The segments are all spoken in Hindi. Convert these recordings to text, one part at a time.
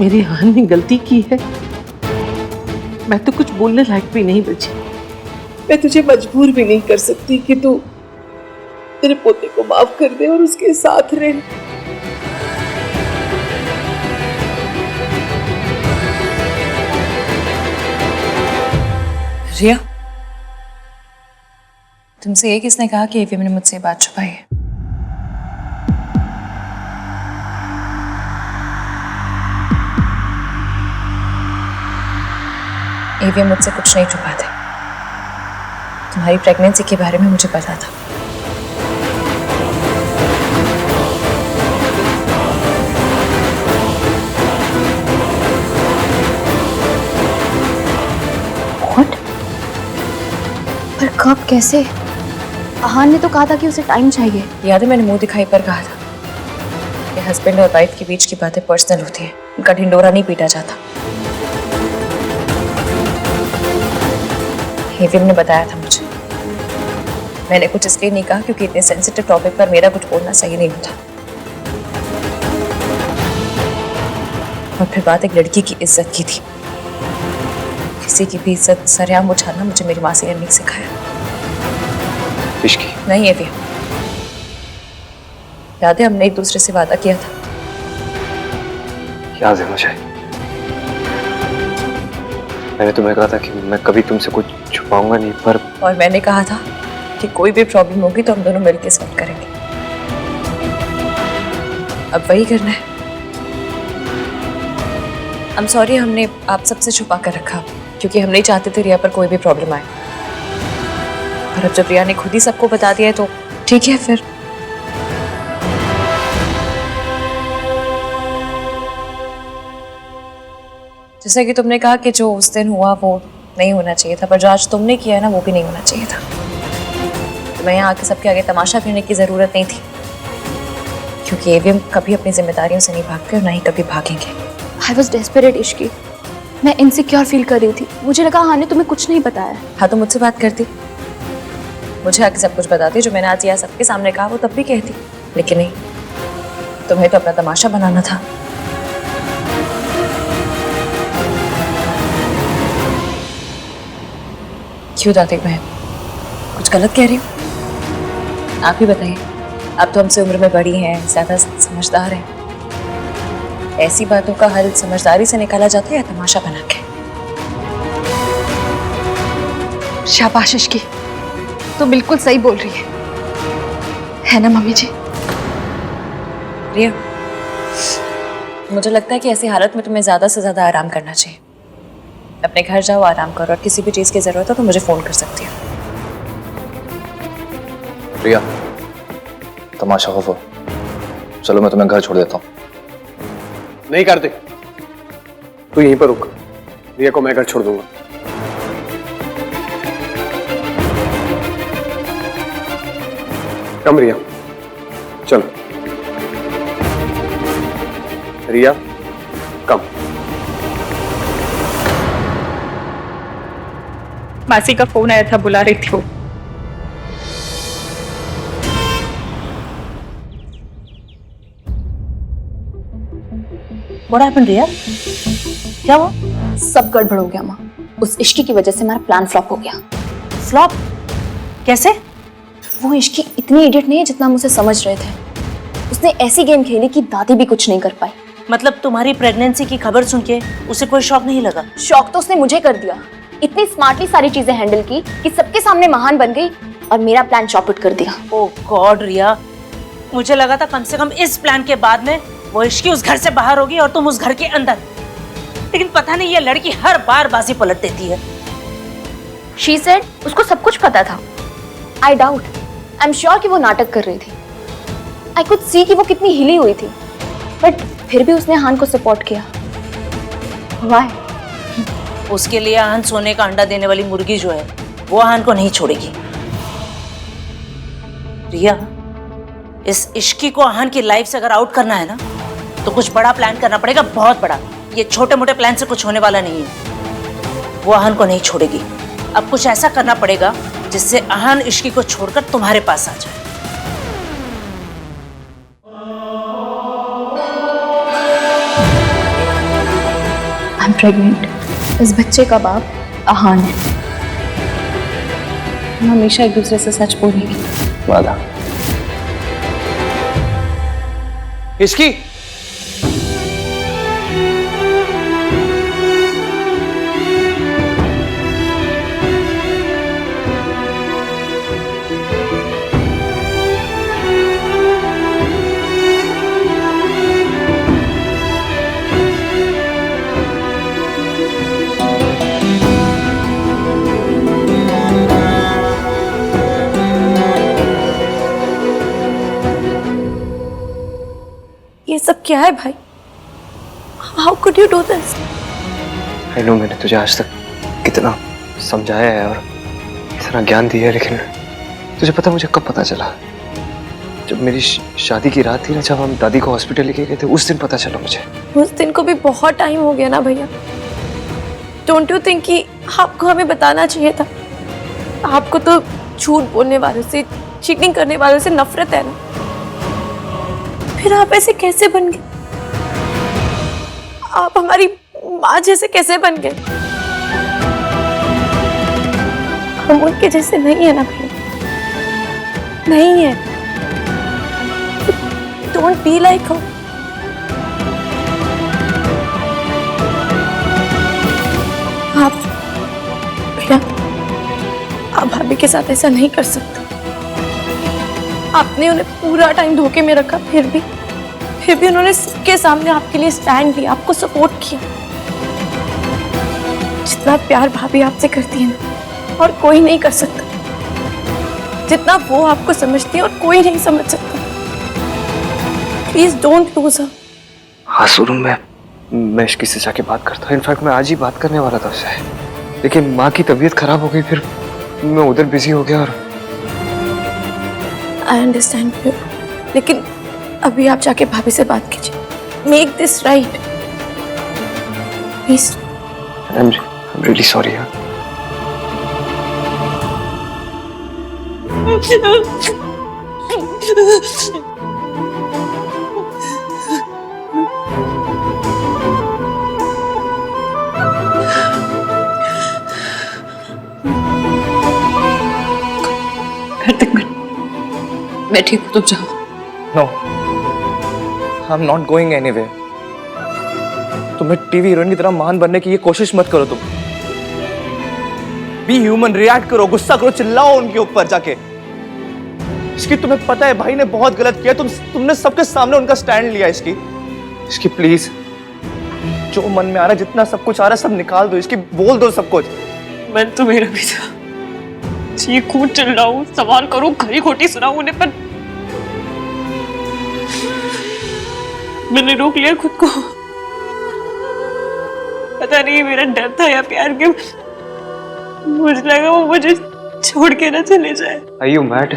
मेरी आहान ने गलती की है। मैं तो कुछ बोलने लायक भी नहीं बची। मैं तुझे मजबूर भी नहीं कर सकती कि तू तेरे पोते को माफ कर दे और उसके साथ रहे। रिया, तुमसे ये किसने कहा कि एवीएम ने मुझसे ये बात छुपाई है? एवीएम मुझसे कुछ नहीं छुपाते। तुम्हारी प्रेगनेंसी के बारे में मुझे पता था। What? पर कब, कैसे? आहान ने तो कहा था कि उसे टाइम चाहिए। याद है मैंने मुंह दिखाई पर कहा था कि हस्बैंड और वाइफ के बीच की बातें पर्सनल होती है, उनका ढिंडोरा नहीं पीटा जाता। एवीएम ने बताया था मुझे। मैंने कुछ इसलिए नहीं कहा क्योंकि इतने सेंसिटिव टॉपिक पर मेरा कुछ बोलना सही नहीं होता। और फिर बात एक लड़की की इज्जत की थी। किसी की भी इज्जत सरेआम उछालना मुझे मेरी मासी ने नहीं सिखाया। इश्की नहीं एवीएम, याद है हमने एक दूसरे से वादा किया था? याद है मुझे। मैंने तुम्हें कहा था कि मैं कभी तुमसे कुछ छुपाऊंगा नहीं, पर और मैंने कहा था कि कोई भी प्रॉब्लम होगी तो हम दोनों मिलकर सॉल्व करेंगे। अब वही करना है। I'm sorry, हमने आप सबसे छुपा कर रखा क्योंकि हम नहीं चाहते थे रिया पर कोई भी प्रॉब्लम आए। और अब जब रिया ने खुद ही सबको बता दिया है तो ठीक है फिर। जैसे कि तुमने कहा कि जो उस दिन हुआ वो नहीं होना चाहिए था, पर जो आज तुमने किया है ना वो भी नहीं होना चाहिए था। तुम्हें यहाँ आके सबके आगे तमाशा करने की जरूरत नहीं थी, क्योंकि एवीएम कभी अपनी जिम्मेदारियों से नहीं भागते और ना ही कभी भागेंगे। I was desperate Ishki. मैं इनसिक्योर फील कर रही थी। मुझे लगा आहान ने तुम्हें कुछ नहीं बताया। हाँ तो मुझसे बात करती, मुझे आके सब कुछ बताती। जो मैंने आज यहाँ सबके सामने कहा वो तब भी कहती, लेकिन नहीं, तुम्हें तो अपना तमाशा बनाना था। क्यों दादी बहन, कुछ गलत कह रही हूँ? आप ही बताइए। आप तो हमसे उम्र में बड़ी हैं, ज्यादा समझदार हैं। ऐसी बातों का हल समझदारी से निकाला जाता है या तमाशा बना के? शाबाश इश्की, तो बिल्कुल सही बोल रही है ना मम्मी जी? रिया, मुझे लगता है कि ऐसी हालत में तुम्हें ज्यादा से ज्यादा आराम करना चाहिए। अपने घर जाओ, आराम करो, और किसी भी चीज की जरूरत हो तो मुझे फोन कर सकती हो। रिया, तमाशा खफो। चलो मैं तुम्हें घर छोड़ देता हूँ। नहीं करते, तू यहीं पर रुक। रिया को मैं घर छोड़ दूंगा। कम रिया, चलो। रिया कम। मासी का फोन आया था, बुला रही थी वो। What happened रिया? क्या हुआ? सब गड़बड़ हो गया माँ। उस इश्की की वजह से हमारा प्लान फ्लॉप हो गया। फ्लॉप? कैसे? वो इश्की इतनी इडियट नहीं है जितना हम उसे समझ रहे थे। उसने ऐसी गेम खेली कि दादी भी कुछ नहीं कर पाई। मतलब तुम्हारी प्रेगनेंसी की खबर सुन के उसे कोई शौक नहीं लगा? शौक तो उसने मुझे कर दिया। इतनी स्मार्टली सारी चीजें हैंडल की कि सबके सामने महान बन गई और मेरा प्लान चौपट कर दिया। ओह गॉड रिया, मुझे लगा था कम से कम इस प्लान के बाद में वो इश्की उस घर से बाहर होगी और तुम उस घर के अंदर। लेकिन पता नहीं ये लड़की हर बार बाजी पलट देती है। She said उसको सब कुछ पता था। I doubt, I'm sure कि वो नाटक कर रही थी। I could see कि वो कितनी हिली हुई थी, बट फिर भी उसने आहान को सपोर्ट किया। Why? उसके लिए आहान सोने का अंडा देने वाली मुर्गी जो है वो आहान को नहीं छोड़ेगी। रिया, इस इश्की को आहान की लाइफ से अगर आउट करना है ना तो कुछ बड़ा प्लान करना पड़ेगा, बहुत बड़ा। ये छोटे मोटे प्लान से कुछ होने वाला नहीं है। वो आहान को नहीं छोड़ेगी। अब कुछ ऐसा करना पड़ेगा जिससे आहान इश्की को छोड़कर तुम्हारे पास आ जाए। I'm pregnant. इस बच्चे का बाप आहान है। हम हमेशा एक दूसरे से सच बोलेंगे। वादा। इसकी ये सब क्या है भाई? How could you do this? I know मैंने तुझे आज तक कितना समझाया है और इतना ज्ञान दिया है, लेकिन तुझे पता मुझे कब पता चला? जब मेरी शादी की रात थी ना, जब हम दादी को हॉस्पिटल लेके गए थे, उस दिन पता चला मुझे। उस दिन को भी बहुत टाइम हो गया ना भैया। डोंट यू थिंक कि आपको हमें बताना चाहिए था? आपको तो झूठ बोलने वालों से, चीटिंग करने वालों से नफरत है ना, फिर आप ऐसे कैसे बन गए? आप हमारी माँ जैसे कैसे बन गए? हम उनके जैसे नहीं है ना भैया, नहीं है। डोंट बी लाइक हर। आप भैया, आप भाभी के साथ ऐसा नहीं कर सकते। आपने उन्हें पूरा टाइम धोखे में रखा, फिर भी उन्होंने सबके सामने आपके लिए स्टैंड लिया, आपको सपोर्ट किया। जितना प्यार भाभी आपसे करती है ना, और कोई नहीं कर सकता। जितना वो आपको समझती है और कोई नहीं समझ सकता। Please don't lose her. हाँ सुनो, मैं इसकी से जाके बात करता हूँ। इनफैक्ट मैं आज ही बात करने वाला था उससे, लेकिन माँ की तबीयत खराब हो गई, फिर मैं उधर बिजी हो गया। और आई अंडरस्टैंड यू, लेकिन अभी आप जाके भाभी से बात कीजिए। Make this right please. I'm really sorry यार। मैं ठीक हूँ, तुम जाओ। No, I'm not going anywhere. तुम्हें टीवी हीरोइन की तरह महान बनने की ये कोशिश मत करो तुम। बी ह्यूमन, रिएक्ट करो, गुस्सा करो, चिल्लाओ उनके ऊपर जाके। इसकी तुम्हें पता है भाई ने बहुत गलत किया, तुमने सबके सामने उनका स्टैंड लिया। इसकी प्लीज, जो मन में आ रहा है, जितना सब कुछ आ रहा है, सब निकाल दो। इसकी बोल दो सब कुछ। मन तो मेरा भी था, चीखूं चिल्लाऊं, सवाल करूं, खरी खोटी सुनाऊं उन्हें, पर मैंने रोक लिया खुद को। पता नहीं मेरा डर था या प्यार के, मुझे लगा वो मुझे छोड़ के ना चले जाए। Are you mad?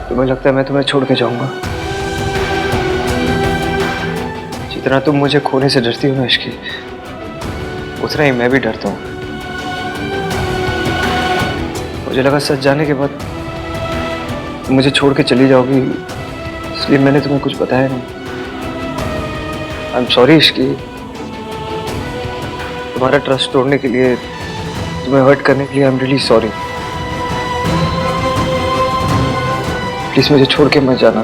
तुम्हें लगता है मैं तुम्हें छोड़ के जाऊंगा? जितना तुम मुझे खोने से डरती हो ना इश्की, उतना ही मैं भी डरता हूँ। मुझे लगा सच जाने के बाद तुम मुझे छोड़ के चली जाओगी, इसलिए मैंने तुम्हें कुछ बताया नहीं। आई एम सॉरी इश्की, तुम्हारा ट्रस्ट तोड़ने के लिए, तुम्हें हर्ट करने के लिए। I am really sorry. Please मुझे छोड़ के मत जाना।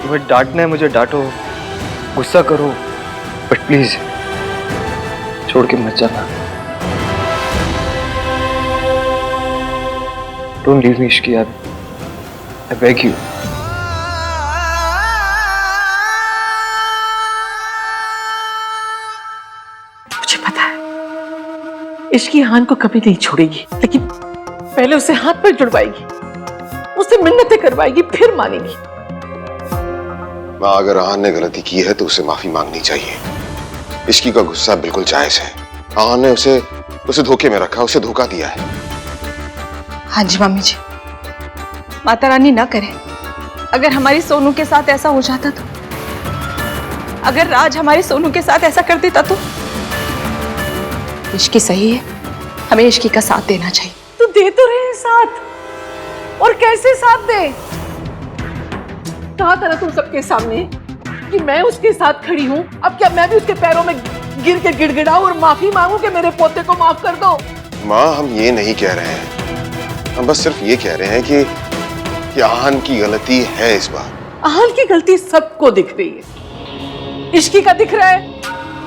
तुम्हें डांटना है मुझे डांटो, गुस्सा करो, बट प्लीज छोड़ के मत जाना। Don't leave me Ishki, I beg you. मुझे पता है इश्की हान को कभी नहीं छोड़ेगी, लेकिन पहले उसे हाथ पर जुड़वाएगी, उससे मिन्नतें करवाएगी, फिर मानेगी। माँ, अगर आहान ने गलती की है तो उसे माफी मांगनी चाहिए। इश्की का गुस्सा बिल्कुल जायज है। आहान ने उसे धोखे में रखा, उसे धोखा दिया है। हाँ जी मम्मी जी, माता रानी ना करे, अगर हमारी सोनू के साथ ऐसा हो जाता तो अगर राज हमारे सोनू के साथ ऐसा कर देता तो? इश्की सही है, हमें इश्की का साथ देना चाहिए। तू दे तो रहे साथ, और कैसे साथ दे? कहा था ना तुम सबके सामने कि मैं उसके साथ खड़ी हूं। अब क्या मैं भी उसके पैरों में गिर के गिड़गिड़ाऊं और माफी मांगू कि मेरे पोते को माफ कर दो? माँ, हम ये नहीं कह रहे हैं, हम बस सिर्फ ये कह रहे हैं कि आहान की गलती है इस बार। आहान की गलती सबको दिख रही है, इश्की का दिख रहा है।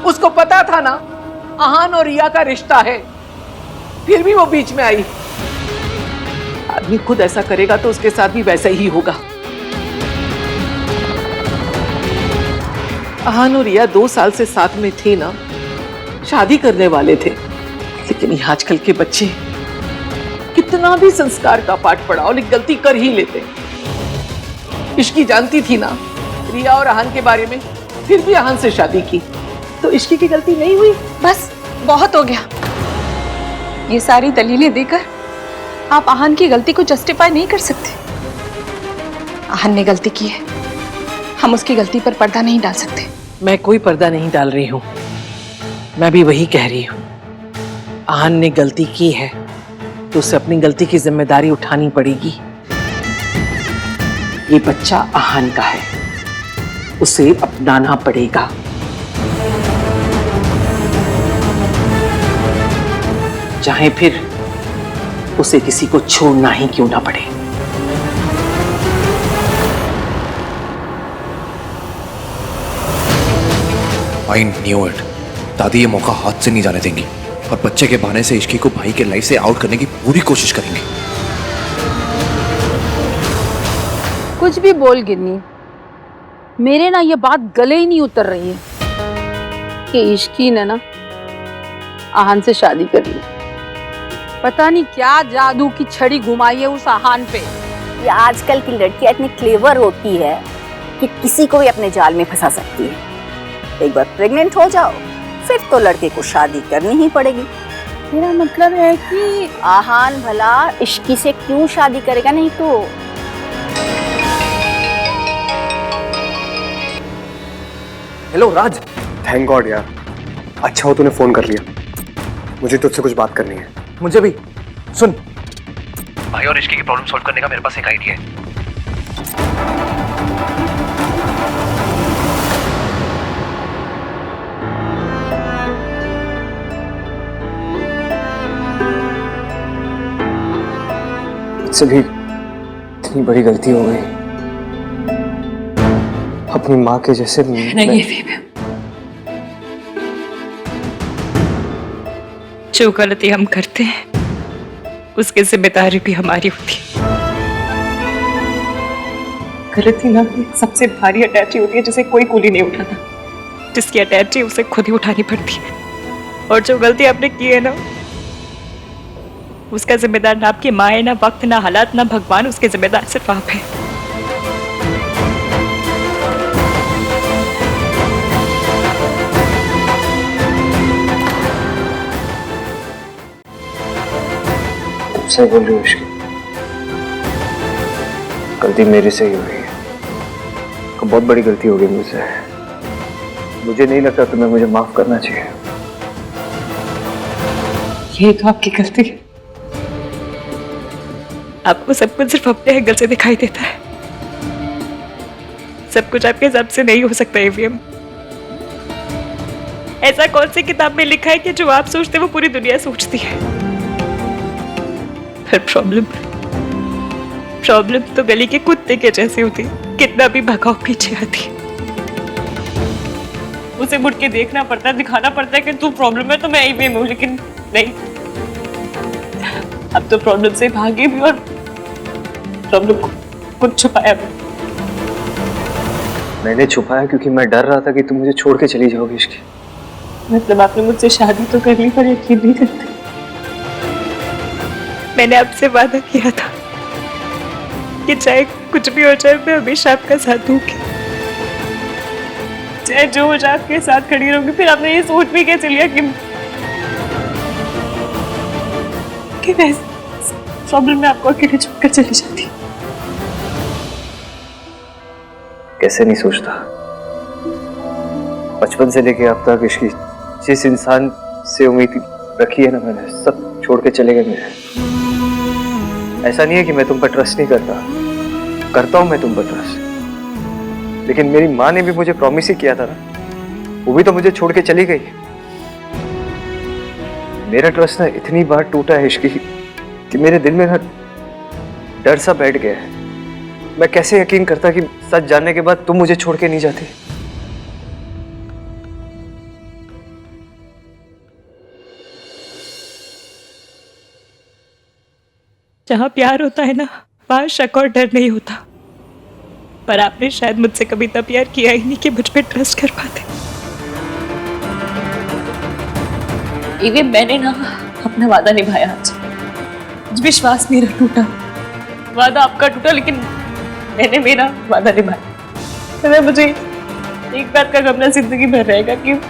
उसको पता था ना आहान और रिया का रिश्ता है, फिर भी वो बीच में आई। आदमी खुद ऐसा करेगा तो उसके साथ भी वैसा ही होगा। आहान और रिया 2 साल से साथ में थे ना, शादी करने वाले थे, लेकिन ये आजकल के बच्चे कितना भी संस्कार का पाठ पढ़ाओ लेकिन गलती कर ही लेते। इश्की जानती थी ना रिया और आहान के बारे में, फिर भी आहान से शादी की, तो इश्की की गलती नहीं हुई? बस बहुत हो गया। ये सारी दलीलें देकर आप आहान की गलती को जस्टिफाई नहीं कर सकते। आहान ने गलती की है, हम उसकी गलती पर पर्दा नहीं डाल सकते। मैं कोई पर्दा नहीं डाल रही हूं, मैं भी वही कह रही हूं। आहान ने गलती की है तो उसे अपनी गलती की जिम्मेदारी उठानी पड़ेगी। ये बच्चा आहान का है, उसे अपनाना पड़ेगा। चाहे फिर उसे किसी को छोड़ना ही क्यों ना पड़े। I knew it. दादी ये मौका हाथ से नहीं जाने देंगी और बच्चे के बहाने से इश्की को भाई के लाइफ से आउट करने की पूरी कोशिश करेंगे। कुछ भी बोल गिन्नी, मेरे ना ये बात गले ही नहीं उतर रही है कि इश्की ने ना आहान से शादी कर ली। पता नहीं क्या जादू की छड़ी घुमाई है उस आहान पे। ये आजकल की लड़कियां इतनी क्लेवर होती है कि किसी को भी अपने जाल में फंसा सकती है। एक बार प्रेग्नेंट हो जाओ फिर तो लड़के को शादी करनी ही पड़ेगी। मेरा मतलब है कि आहान भला इश्की से क्यों शादी करेगा? नहीं तो हेलो राज, थैंक गॉड यार, अच्छा हो तूने फोन कर लिया। मुझे तुझसे कुछ बात करनी है। मुझे भी। सुन, भाई और इश्की की प्रॉब्लम सॉल्व करने का मेरे पास एक आइडिया है। मुझसे भी इतनी बड़ी गलती हो गई, अपनी माँ के जैसे। नहीं बेबी, जो गलती हम करते हैं उसकी जिम्मेदारी भी हमारी होती है। गलती ना सबसे भारी अटैची होती है जिसे कोई कूली नहीं उठाता, जिसकी अटैची उसे खुद ही उठानी पड़ती है। और जो गलती आपने की है ना, उसका जिम्मेदार ना आपकी माँ है, ना वक्त, ना हालात, ना भगवान। उसके जिम्मेदार सिर्फ आप है। सही बोल रही हो इश्की, गलती मेरे से ही हो गई है। बहुत बड़ी गलती हो गई मुझसे। मुझे नहीं लगता तुम्हें मुझे माफ करना चाहिए। ये तो आपकी गलती है। आपको सब कुछ सिर्फ अपने एंगल से दिखाई देता है। सब कुछ आपके हिसाब से नहीं हो सकता एवीएम। ऐसा कौन सी किताब में लिखा है कि जो आप सोचते वो पूरी दुनिया सोचती है? पर प्रॉब्लम तो गली के कुत्ते के जैसे होती, कितना भी भगाओ पीछे आती। उसे मुड़ के देखना पड़ता है, दिखाना पड़ता है कि तू प्रॉब्लम है तो मैं एवीएम हूँ, लेकिन नहीं। अब तो प्रॉब्लम से भागे भी और प्रॉब्लम को खुद छुपाया भी। मैंने छुपाया क्योंकि मैं डर रहा था कि तुम मुझे छोड़ के चली जाओगी इश्की। मतलब आपने मुझसे शादी तो कर ली पर यकीन नहीं करते। मैंने आपसे वादा किया था कि चाहे कुछ भी हो जाए मैं हमेशा आपका साथ दूंगी, चाहे जो हो जाए आपके साथ खड़ी रहूंगी। फिर आपने ये सोच भी कैसे लिया कि मैं प्रॉब्लम में आपको अकेले छोड़कर चली जाती? कैसे नहीं सोचता, बचपन से लेके अब तक इसकी जिस इंसान से उम्मीद रखी है ना मैंने, सब छोड़ के चले गए मेरे। ऐसा नहीं है कि मैं तुम पर ट्रस्ट नहीं करता हूं मैं तुम पर ट्रस्ट, लेकिन मेरी माँ ने भी मुझे प्रॉमिस ही किया था ना, वो भी तो मुझे छोड़ के चली गई। मेरा ट्रस्ट ना इतनी बार टूटा है इश्की कि मेरे दिल में ना डर सा बैठ गया है। मैं कैसे यकीन करता कि सच जानने के बाद तुम मुझे छोड़ के नहीं जाती। जहाँ प्यार होता है ना, वहाँ शक और डर नहीं होता। पर आपने शायद मुझसे कभी इतना प्यार किया ही नहीं कि मुझ पे ट्रस्ट कर पाते। ये मैंने ना अपना वादा निभाया आज विश्वास मेरा टूटा, वादा आपका टूटा, लेकिन मैंने मेरा वादा निभाया। तो मुझे एक बात का गम ना जिंदगी भर रहेगा कि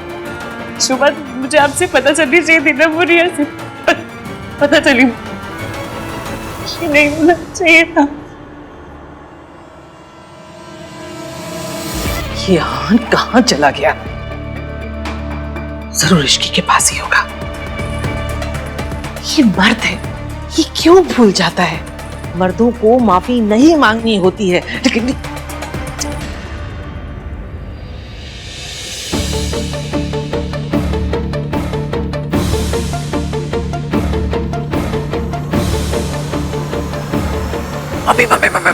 सुबह मुझे आपसे पता चलनी चाहिए थी ना, वो रिया से पता चली नहीं होना चाहिए था। ये आन कहाँ चला गया? जरूर इश्की के पास ही होगा। ये मर्द है, ये क्यों भूल जाता है? मर्दों को माफी नहीं मांगनी होती है, लेकिन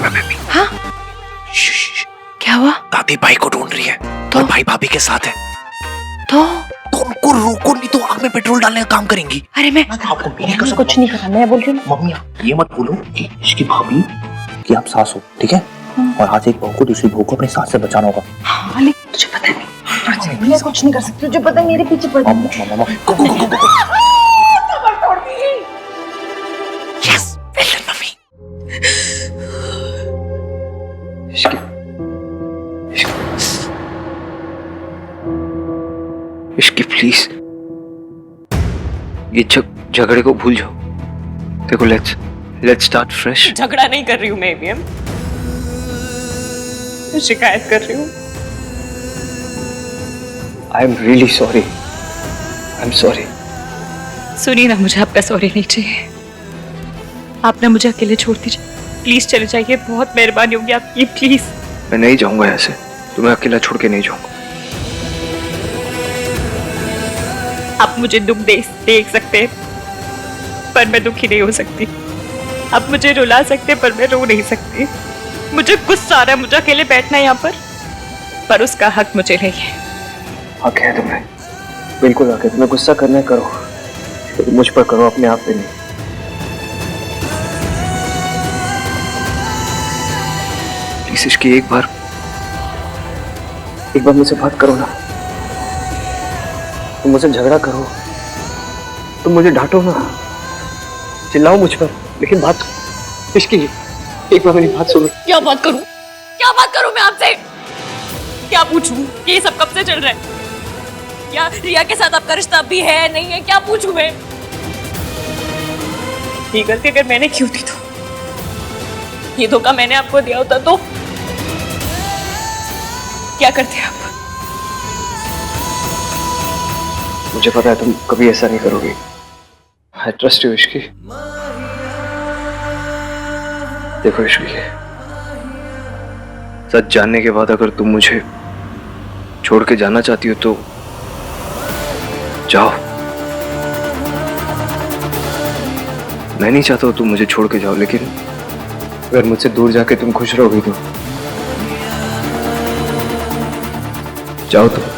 मम्मी। हाँ? क्या हुआ? दादी भाई को ढूंढ रही है तो? और भाई भाभी के साथ है। तो उनको रोको, नहीं तो आग में पेट्रोल डालने का काम करेंगी। अरे मैं आपको मेरी कुछ नहीं करा, मैं बोल रही हूँ। मम्मी ये मत बोलो कि इसकी भाभी कि आप सास हो, ठीक है? और आज एक बहू को दूसरी बहू को अपने सास से बचाना होगा। हाँ, लेकिन तुझे पता नहीं, मैं कुछ नहीं कर सकती। तुझे पता है मेरे पीछे पड़ इश्की प्लीज ये झगड़े को भूल जाओ। देखो लेट्स स्टार्ट फ्रेश। झगड़ा नहीं कर रही हूँ मैं एवीएम, शिकायत कर रही हूँ। I am really sorry, I am sorry. सुनिए ना, मुझे आपका सॉरी नहीं चाहिए। आप ना मुझे अकेले छोड़ दीजिए प्लीज, चले जाइए, बहुत मेहरबानी होगी आपकी, प्लीज। मैं नहीं जाऊंगा ऐसे, तुम्हें अकेला छोड़ के नहीं जाऊंगा। आप मुझे दुख देख सकते हैं पर मैं दुखी नहीं हो सकती। आप मुझे रुला सकते हैं पर मैं रो नहीं सकती। मुझे गुस्सा आ रहा है, मुझे अकेले बैठना है यहाँ पर उसका हक मुझे नहीं है। हक है तुम्हें, बिल्कुल हक है। तुम्हें गुस्सा करना है करो, तो मुझ पर करो, अपने आप पे नहीं। प्लीज इसकी एक बार मुझसे बात करो ना। तुम मुझसे झगड़ा करो, तुम मुझे डांटो ना, चिल्लाओ मुझ पर, लेकिन बात इसकी एक बार मेरी बात सुनो। क्या बात करूं मैं आपसे? क्या पूछूं? ये सब कब से चल रहा है? क्या रिया के साथ आपका रिश्ता भी है नहीं है? क्या पूछूं मैं? ये गलती अगर मैंने की होती तो, ये धोखा मैंने आपको दिया होता तो क्या करते आप? मुझे पता है तुम कभी ऐसा नहीं करोगी। I trust you Ishki. देखो इश्की, सच जानने के बाद अगर तुम मुझे छोड़ के जाना चाहती हो तो जाओ। मैं नहीं चाहता तुम मुझे छोड़ के जाओ, लेकिन अगर मुझसे दूर जाके तुम खुश रहोगी तो जाओ तुम।